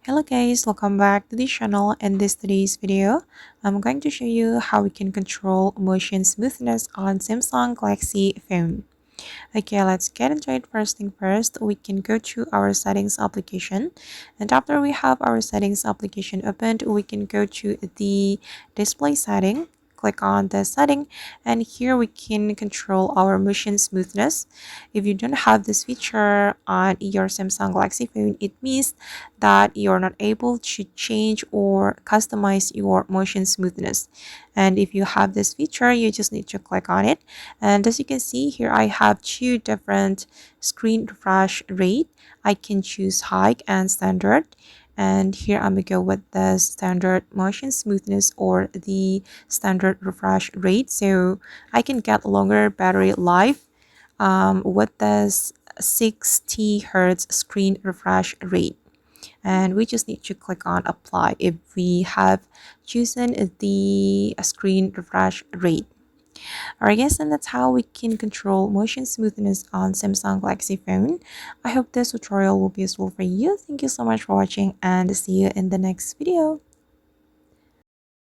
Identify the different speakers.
Speaker 1: Hello guys, welcome back to the channel. In today's video, I'm going to show you how we can control motion smoothness on Samsung Galaxy phone. Okay, let's get into it. First thing first, we can go to our settings application, and after we have our settings application opened, we can go to the display setting. Click on the setting, and here we can control our motion smoothness. If you don't have this feature on your Samsung Galaxy phone, it means that you're not able to change or customize your motion smoothness. And if you have this feature, you just need to click on it. And as you can see here, I have two different screen refresh rate. I can choose high and standard. And here I'm gonna go with the standard motion smoothness or the standard refresh rate. So I can get longer battery life with this 60 hertz screen refresh rate. And we just need to click on apply if we have chosen the screen refresh rate. Alright guys, and that's how we can control motion smoothness on Samsung Galaxy phone. I hope this tutorial will be useful for you. Thank you so much for watching and see you in the next video.